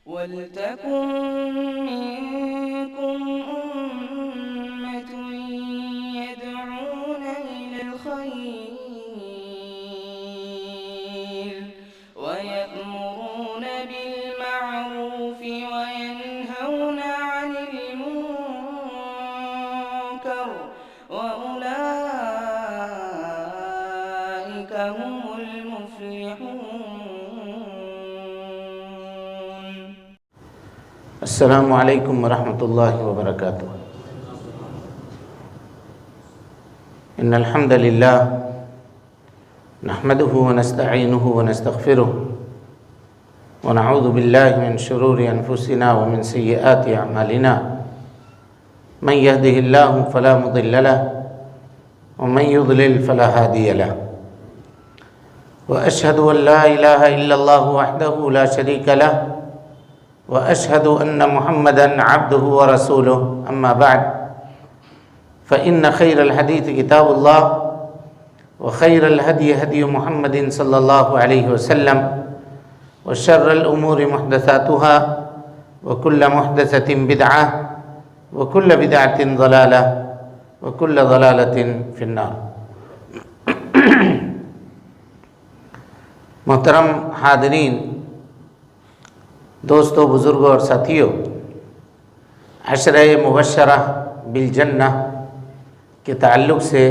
وَلْتَكُن مِّنكُمْ أُمَّةٌ يَدْعُونَ إِلَى الْخَيْرِ وَيَأْمُرُونَ بِالْمَعْرُوفِ وَيَنْهَوْنَ عَنِ الْمُنكَرِ وَأُولَٰئِكَ هُمُ الْمُفْلِحُونَ. السلام علیکم ورحمۃ اللہ وبرکاتہ. ان الحمد للہ نحمده ونستعینه ونستغفره ونعوذ باللہ من شرور انفسنا ومن سیئات اعمالنا من يهده اللہ فلا مضل له ومن يضلل فلا هادی له واشهد ان لا الہ الا اللہ وحدہ لا شریک له وأشهد أن محمدًا عبده ورسوله. أما بعد فإن خير الحديث كتاب الله وخير الهدي هدي محمد صلى الله عليه وسلم وشر الأمور محدثاتها وكل محدثة بدعة وكل بدعة ضلالة وكل ضلالة في النار. محترم حاضرین، دوستو، بزرگوں اور ساتھیوں، عشرہ مبشرہ بالجنہ کے تعلق سے،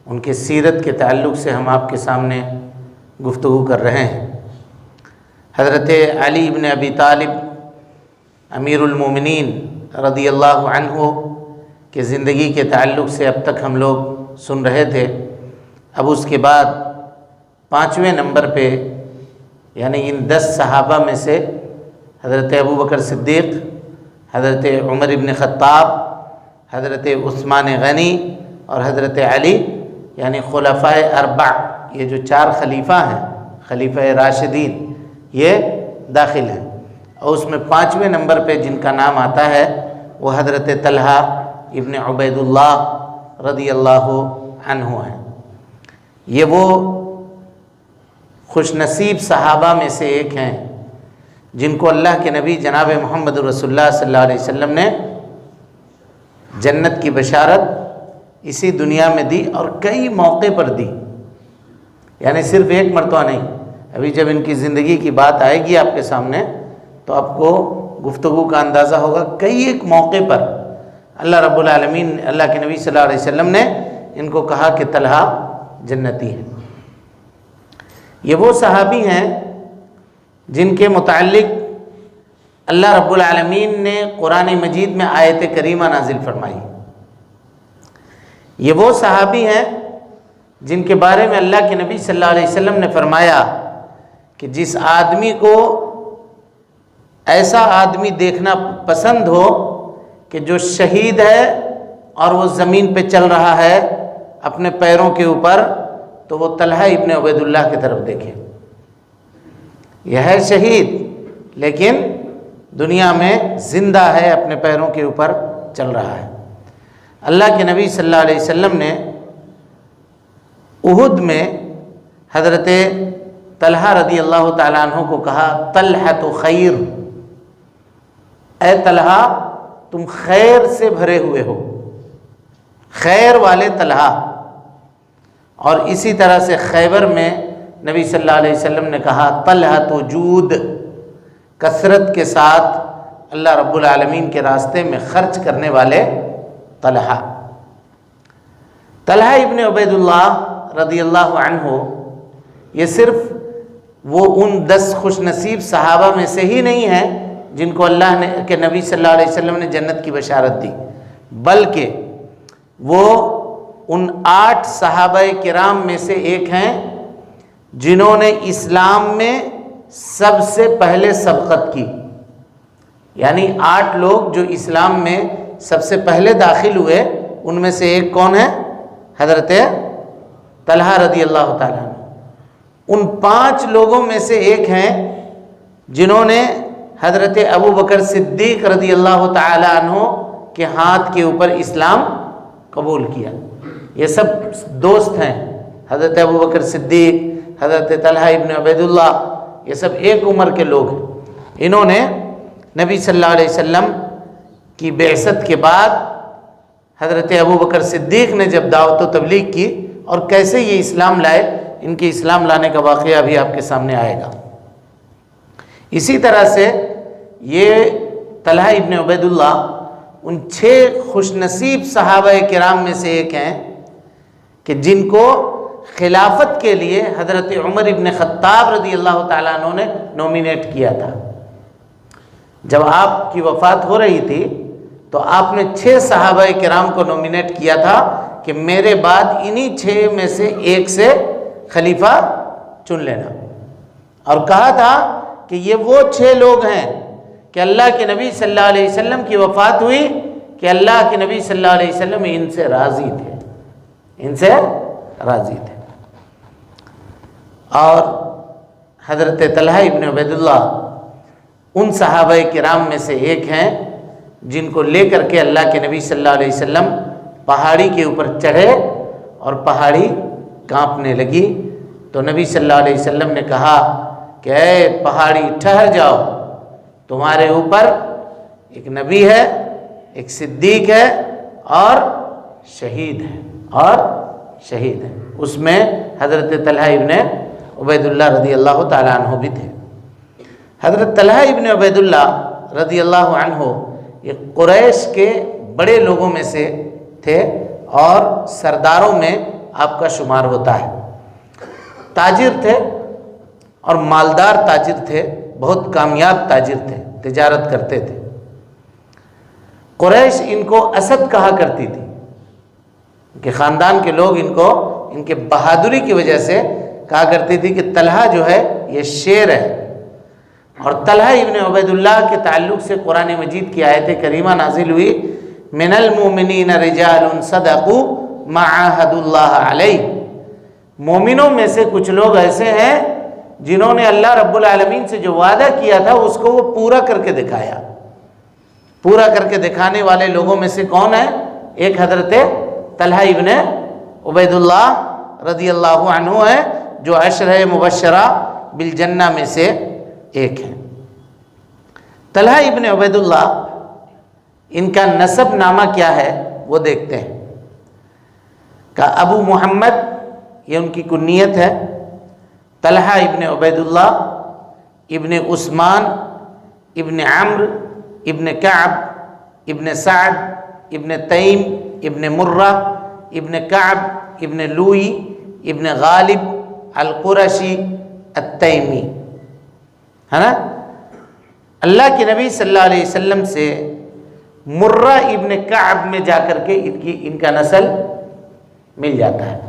ان کے سیرت کے تعلق سے ہم آپ کے سامنے گفتگو کر رہے ہیں. حضرت علی بن ابی طالب امیر المومنین رضی اللہ عنہ کے زندگی کے تعلق سے اب تک ہم لوگ سن رہے تھے. اب اس کے بعد 5ویں نمبر پہ، یعنی ان 10 صحابہ میں سے حضرت ابو بکر صدیق، حضرت عمر بن خطاب، حضرت عثمان غنی اور حضرت علی، یعنی خلفائے اربع، یہ جو 4 خلیفہ ہیں، خلیفہ راشدین، یہ داخل ہیں. اور اس میں 5ویں نمبر پہ جن کا نام آتا ہے وہ حضرت طلحہ ابن عبید اللہ رضی اللہ عنہ ہیں. یہ وہ خوش نصیب صحابہ میں سے ایک ہیں جن کو اللہ کے نبی جناب محمد رسول اللہ صلی اللہ علیہ وسلم نے جنت کی بشارت اسی دنیا میں دی اور کئی موقع پر دی، یعنی صرف ایک مرتبہ نہیں. ابھی جب ان کی زندگی کی بات آئے گی آپ کے سامنے تو آپ کو گفتگو کا اندازہ ہوگا. کئی ایک موقع پر اللہ رب العالمین، اللہ کے نبی صلی اللہ علیہ وسلم نے ان کو کہا کہ طلحہ جنتی ہے. یہ وہ صحابی ہیں جن کے متعلق اللہ رب العالمین نے قرآن مجید میں آیت کریمہ نازل فرمائی. یہ وہ صحابی ہیں جن کے بارے میں اللہ کے نبی صلی اللہ علیہ وسلم نے فرمایا کہ جس آدمی کو ایسا آدمی دیکھنا پسند ہو کہ جو شہید ہے اور وہ زمین پہ چل رہا ہے اپنے پیروں کے اوپر، تو وہ طلحہ ابن عبید اللہ کی طرف دیکھے. یہ ہے شہید لیکن دنیا میں زندہ ہے، اپنے پیروں کے اوپر چل رہا ہے. اللہ کے نبی صلی اللہ علیہ وسلم نے احد میں حضرت طلحہ رضی اللہ تعالیٰ عنہ کو کہا طلحہ خیر، اے طلحہ تم خیر سے بھرے ہوئے ہو، خیر والے طلحہ. اور اسی طرح سے خیبر میں نبی صلی اللہ علیہ وسلم نے کہا طلحہ تو جود، کثرت کے ساتھ اللہ رب العالمین کے راستے میں خرچ کرنے والے طلحہ. طلحہ ابن عبید اللہ رضی اللہ عنہ یہ صرف وہ ان 10 خوش نصیب صحابہ میں سے ہی نہیں ہیں جن کو اللہ نے کہ نبی صلی اللہ علیہ وسلم نے جنت کی بشارت دی، بلکہ وہ ان 8 صحابہ کرام میں سے ایک ہیں جنہوں نے اسلام میں سب سے پہلے سبقت کی. یعنی 8 لوگ جو اسلام میں سب سے پہلے داخل ہوئے، ان میں سے ایک کون ہے؟ حضرت طلحہ رضی اللہ تعالیٰ عنہ. ان 5 لوگوں میں سے ایک ہیں جنہوں نے حضرت ابو بکر صدیق رضی اللہ تعالیٰ عنہ کے ہاتھ کے اوپر اسلام قبول کیا. یہ سب دوست ہیں، حضرت ابو بکر صدیق، حضرت طلحہ ابن عبید اللہ، یہ سب ایک عمر کے لوگ ہیں. انہوں نے نبی صلی اللہ علیہ وسلم کی بعثت کے بعد حضرت ابوبکر صدیق نے جب دعوت و تبلیغ کی اور کیسے یہ اسلام لائے، ان کے اسلام لانے کا واقعہ بھی آپ کے سامنے آئے گا۔ اسی طرح سے یہ طلحہ ابن عبید اللہ ان 6 خوش نصیب صحابہ کرام میں سے ایک ہیں کہ جن کو خلافت کے لیے حضرت عمر ابن خطاب رضی اللہ تعالیٰ عنہ نے نومینیٹ کیا تھا۔ جب آپ کی وفات ہو رہی تھی تو آپ نے 6 صحابہ کرام کو نومینیٹ کیا تھا کہ میرے بعد انہی 6 میں سے ایک سے خلیفہ چن لینا، اور کہا تھا کہ یہ وہ 6 لوگ ہیں کہ اللہ کے نبی صلی اللہ علیہ وسلم کی وفات ہوئی کہ اللہ کے نبی صلی اللہ علیہ وسلم ان سے راضی تھے، ان سے راضی تھے۔ اور حضرت طلحہ ابن عبید اللہ ان صحابہ کرام میں سے ایک ہیں جن کو لے کر کے اللہ کے نبی صلی اللہ علیہ وسلم پہاڑی کے اوپر چڑھے اور پہاڑی کانپنے لگی تو نبی صلی اللہ علیہ وسلم نے کہا کہ اے پہاڑی ٹھہر جاؤ، تمہارے اوپر ایک نبی ہے، ایک صدیق ہے اور شہید ہے، اور شہید ہے۔ اس میں حضرت طلحہ ابن عبید اللہ رضی اللہ تعالیٰ عنہ بھی تھے۔ حضرت طلحہ ابن عبید اللہ رضی اللہ عنہ یہ قریش کے بڑے لوگوں میں سے تھے اور سرداروں میں آپ کا شمار ہوتا ہے۔ تاجر تھے اور مالدار تاجر تھے، بہت کامیاب تاجر تھے، تجارت کرتے تھے۔ قریش ان کو اسد کہا کرتی تھی کہ خاندان کے لوگ ان کے بہادری کی وجہ سے کہا کرتی تھی کہ طلحہ جو ہے یہ شیر ہے۔ اور طلحہ ابن عبید اللہ کے تعلق سے قرآن مجید کی آیت کریمہ نازل ہوئی، من المؤمنین رجال صدقوا ما عاہدوا اللہ علیہ، مومنوں میں سے کچھ لوگ ایسے ہیں جنہوں نے اللہ رب العالمین سے جو وعدہ کیا تھا اس کو وہ پورا کر کے دکھایا۔ پورا کر کے دکھانے والے لوگوں میں سے کون ہے؟ ایک حضرت طلحہ ابن عبید اللہ رضی اللہ عنہ ہے جو عشرہ مبشرہ بالجنہ میں سے ایک ہے۔ طلحہ ابن عبید اللہ ان کا نسب نامہ کیا ہے وہ دیکھتے ہیں۔ کہ ابو محمد یہ ان کی کنیت ہے، طلحہ ابن عبید اللہ ابن عثمان ابن عمرو ابن کعب ابن سعد ابن تیم ابن مرہ ابن کعب ابن لوئی ابن غالب القرشی التیمی، ہے نا؟ اللہ کے نبی صلی اللہ علیہ وسلم سے مرہ ابن کعب میں جا کر کے ان کا نسل مل جاتا ہے۔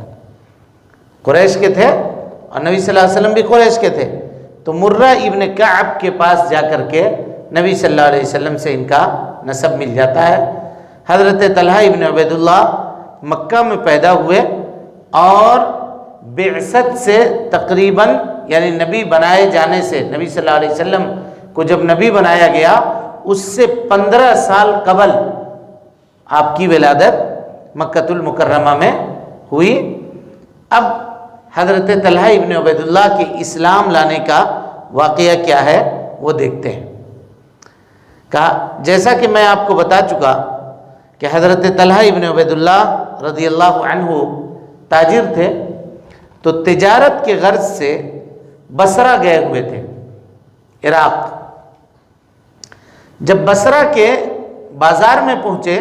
قریش کے تھے اور نبی صلی اللہ علیہ وسلم بھی قریش کے تھے، تو مرہ ابن کعب کے پاس جا کر کے نبی صلی اللہ علیہ وسلم سے ان کا نسب مل جاتا ہے۔ حضرت طلحہ ابن عبید اللہ مکہ میں پیدا ہوئے اور بعثت سے تقریباً یعنی نبی بنائے جانے سے، نبی صلی اللہ علیہ وسلم کو جب نبی بنایا گیا اس سے 15 سال قبل آپ کی ولادت مکۃ المکرمہ میں ہوئی۔ اب حضرت طلحہ ابن عبید اللہ کے اسلام لانے کا واقعہ کیا ہے وہ دیکھتے ہیں۔ کہا جیسا کہ میں آپ کو بتا چکا کہ حضرت طلحہ ابن عبید اللہ رضی اللہ عنہ تاجر تھے، تو تجارت کے غرض سے بصرہ گئے ہوئے تھے، عراق۔ جب بصرہ کے بازار میں پہنچے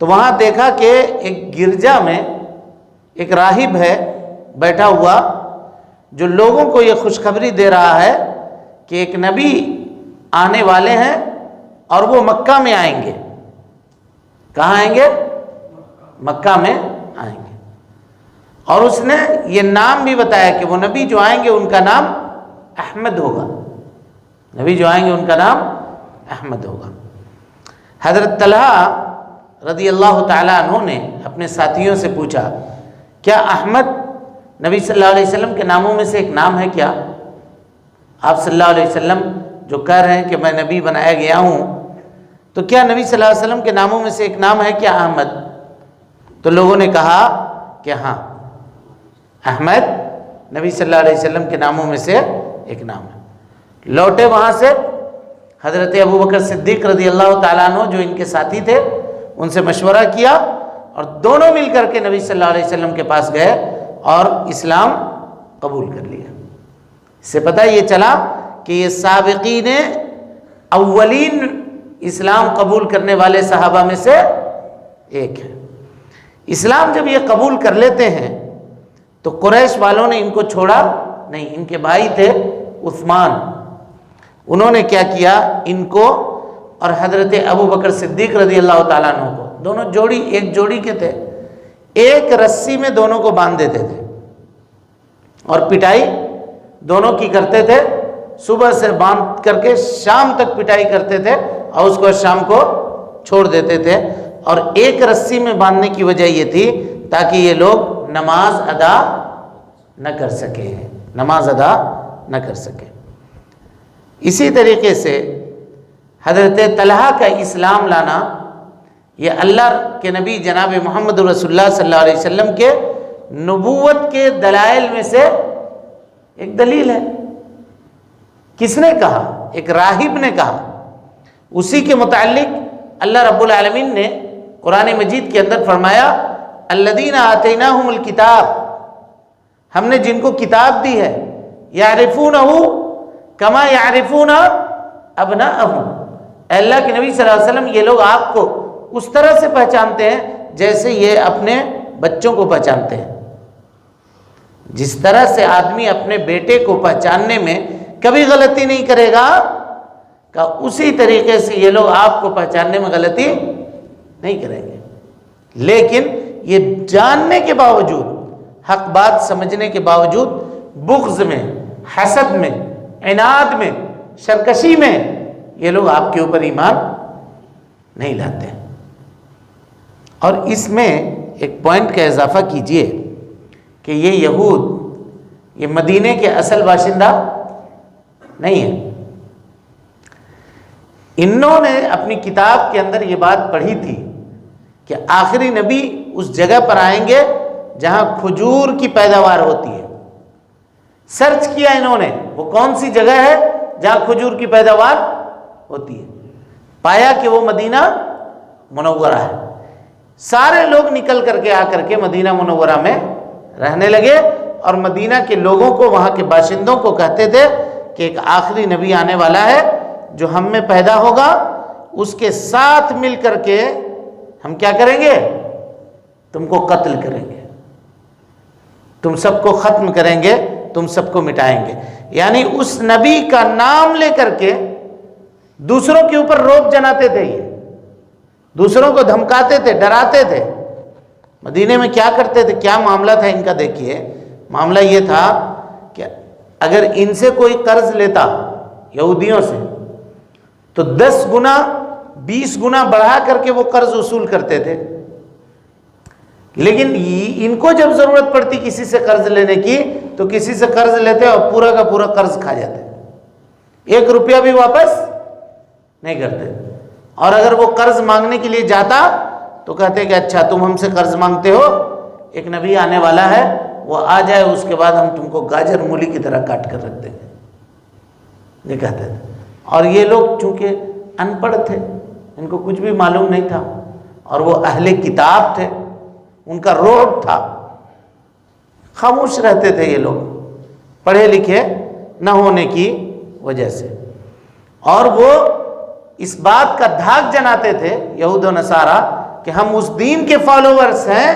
تو وہاں دیکھا کہ ایک گرجا میں ایک راہب ہے بیٹھا ہوا جو لوگوں کو یہ خوشخبری دے رہا ہے کہ ایک نبی آنے والے ہیں اور وہ مکہ میں آئیں گے۔ کہاں آئیں گے؟ مکہ میں آئیں گے۔ اور اس نے یہ نام بھی بتایا کہ وہ نبی جو آئیں گے ان کا نام احمد ہوگا، نبی جو آئیں گے ان کا نام احمد ہوگا۔ حضرت طلحہ رضی اللہ تعالیٰ عنہ نے اپنے ساتھیوں سے پوچھا کیا احمد نبی صلی اللہ علیہ وسلم کے ناموں میں سے ایک نام ہے کیا؟ آپ صلی اللہ علیہ وسلم جو کہہ رہے ہیں کہ میں نبی بنایا گیا ہوں، تو کیا نبی صلی اللہ علیہ وسلم کے ناموں میں سے ایک نام ہے کیا احمد؟ تو لوگوں نے کہا کہ ہاں، احمد نبی صلی اللہ علیہ وسلم کے ناموں میں سے ایک نام ہے۔ لوٹے وہاں سے حضرت ابو بکر صدیق رضی اللہ تعالیٰ عنہ جو ان کے ساتھی تھے ان سے مشورہ کیا اور دونوں مل کر کے نبی صلی اللہ علیہ وسلم کے پاس گئے اور اسلام قبول کر لیا۔ اس سے پتہ یہ چلا کہ یہ سابقین اولین اسلام قبول کرنے والے صحابہ میں سے ایک ہے۔ اسلام جب یہ قبول کر لیتے ہیں تو قریش والوں نے ان کو چھوڑا نہیں۔ ان کے بھائی تھے عثمان، انہوں نے کیا کیا، ان کو اور حضرت ابو بکر صدیق رضی اللہ تعالیٰ عنہ کو، دونوں جوڑی ایک جوڑی کے تھے، ایک رسی میں دونوں کو باندھ دیتے تھے اور پٹائی دونوں کی کرتے تھے۔ صبح سے باندھ کر کے شام تک پٹائی کرتے تھے اور اس کو شام کو چھوڑ دیتے تھے۔ اور ایک رسی میں باندھنے کی وجہ یہ تھی تاکہ یہ لوگ نماز ادا نہ کر سکیں، نماز ادا نہ کر سکیں۔ اسی طریقے سے حضرت طلحہ کا اسلام لانا یہ اللہ کے نبی جناب محمد رسول اللہ صلی اللہ علیہ وسلم کے نبوت کے دلائل میں سے ایک دلیل ہے۔ کس نے کہا؟ ایک راہب نے کہا۔ اسی کے متعلق اللہ رب العالمین نے قرآن مجید کے اندر فرمایا الذین آتیناہم الکتاب، ہم نے جن کو کتاب دی ہے، یعرفونہ کما یعرفون ابناءہم، اے اللہ کے نبی صلی اللہ علیہ وسلم یہ لوگ آپ کو اس طرح سے پہچانتے ہیں جیسے یہ اپنے بچوں کو پہچانتے ہیں۔ جس طرح سے آدمی اپنے بیٹے کو پہچاننے میں کبھی غلطی نہیں کرے گا کہ اسی طریقے سے یہ لوگ آپ کو پہچاننے میں غلطی نہیں کریں گے۔ لیکن یہ جاننے کے باوجود، حق بات سمجھنے کے باوجود بغض میں، حسد میں، عناد میں، سرکشی میں یہ لوگ آپ کے اوپر ایمان نہیں لاتے۔ اور اس میں ایک پوائنٹ کا اضافہ کیجئے کہ یہ یہود یہ مدینے کے اصل باشندہ نہیں ہیں۔ انہوں نے اپنی کتاب کے اندر یہ بات پڑھی تھی کہ آخری نبی اس جگہ پر آئیں گے جہاں کھجور کی پیداوار ہوتی ہے۔ سرچ کیا انہوں نے وہ کون سی جگہ ہے جہاں کھجور کی پیداوار ہوتی ہے، پایا کہ وہ مدینہ منورہ ہے۔ سارے لوگ نکل کر کے آ کر کے مدینہ منورہ میں رہنے لگے اور مدینہ کے لوگوں کو، وہاں کے باشندوں کو کہتے تھے کہ ایک آخری نبی آنے والا ہے جو ہم میں پیدا ہوگا، اس کے ساتھ مل کر کے ہم کیا کریں گے؟ تم کو قتل کریں گے، تم سب کو ختم کریں گے، تم سب کو مٹائیں گے۔ یعنی اس نبی کا نام لے کر کے دوسروں کے اوپر روب جناتے تھے، یہ دوسروں کو دھمکاتے تھے، ڈراتے تھے۔ مدینے میں کیا کرتے تھے، کیا معاملہ تھا ان کا؟ دیکھیے معاملہ یہ تھا کہ اگر ان سے کوئی قرض لیتا یہودیوں سے تو 10 گنا 20 گنا بڑھا کر کے وہ قرض وصول کرتے تھے، لیکن ان کو جب ضرورت پڑتی کسی سے قرض لینے کی تو کسی سے قرض لیتے اور پورا کا پورا قرض کھا جاتے، 1 روپیہ بھی واپس نہیں کرتے۔ اور اگر وہ قرض مانگنے کے لیے جاتا تو کہتے کہ اچھا تم ہم سے قرض مانگتے ہو، ایک نبی آنے والا ہے، وہ آ جائے اس کے بعد ہم تم کو گاجر مولی کی طرح کاٹ کر رکھ دیں گے، یہ کہتے تھے۔ اور یہ لوگ چونکہ ان پڑھ تھے، ان کو کچھ بھی معلوم نہیں تھا، اور وہ اہل کتاب تھے، ان کا روب تھا، خاموش رہتے تھے یہ لوگ پڑھے لکھے نہ ہونے کی وجہ سے۔ اور وہ اس بات کا دھاک جناتے تھے یہود و نصارہ کہ ہم اس دین کے فالوورز ہیں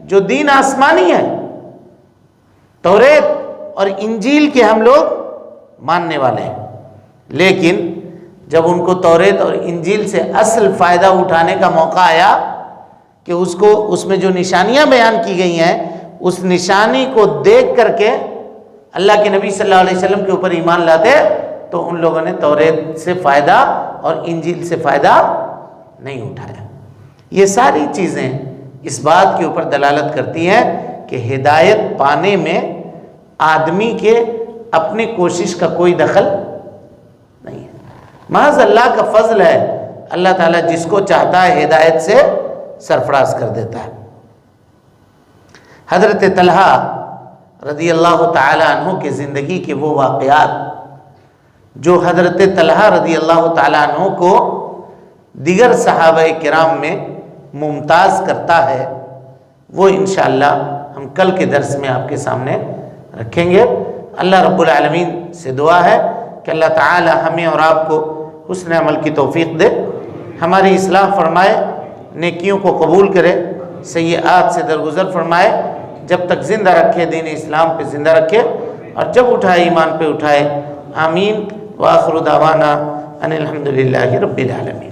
جو دین آسمانی ہے، توریت اور انجیل کے ہم لوگ ماننے والے ہیں۔ لیکن جب ان کو توریت اور انجیل سے اصل فائدہ اٹھانے کا موقع آیا کہ اس میں جو نشانیاں بیان کی گئی ہیں اس نشانی کو دیکھ کر کے اللہ کے نبی صلی اللہ علیہ وسلم کے اوپر ایمان لاتے تو ان لوگوں نے توریت سے فائدہ اور انجیل سے فائدہ نہیں اٹھایا۔ یہ ساری چیزیں اس بات کے اوپر دلالت کرتی ہیں کہ ہدایت پانے میں آدمی کے اپنی کوشش کا کوئی دخل نہیں ہے، محض اللہ کا فضل ہے۔ اللہ تعالیٰ جس کو چاہتا ہے ہدایت سے سرفراز کر دیتا ہے۔ حضرت طلحہ رضی اللہ تعالی عنہ کی زندگی کے وہ واقعات جو حضرت طلحہ رضی اللہ تعالیٰ عنہ کو دیگر صحابہ کرام میں ممتاز کرتا ہے، وہ انشاءاللہ ہم کل کے درس میں آپ کے سامنے رکھیں گے۔ اللہ رب العالمین سے دعا ہے کہ اللہ تعالی ہمیں اور آپ کو حسن عمل کی توفیق دے، ہماری اصلاح فرمائے، نیکیوں کو قبول کرے، سیئات سے درگزر فرمائے، جب تک زندہ رکھے دین اسلام پہ زندہ رکھے، اور جب اٹھائے ایمان پہ اٹھائے۔ آمین۔ وآخر دعوانا ان الحمد للہ رب العالمین۔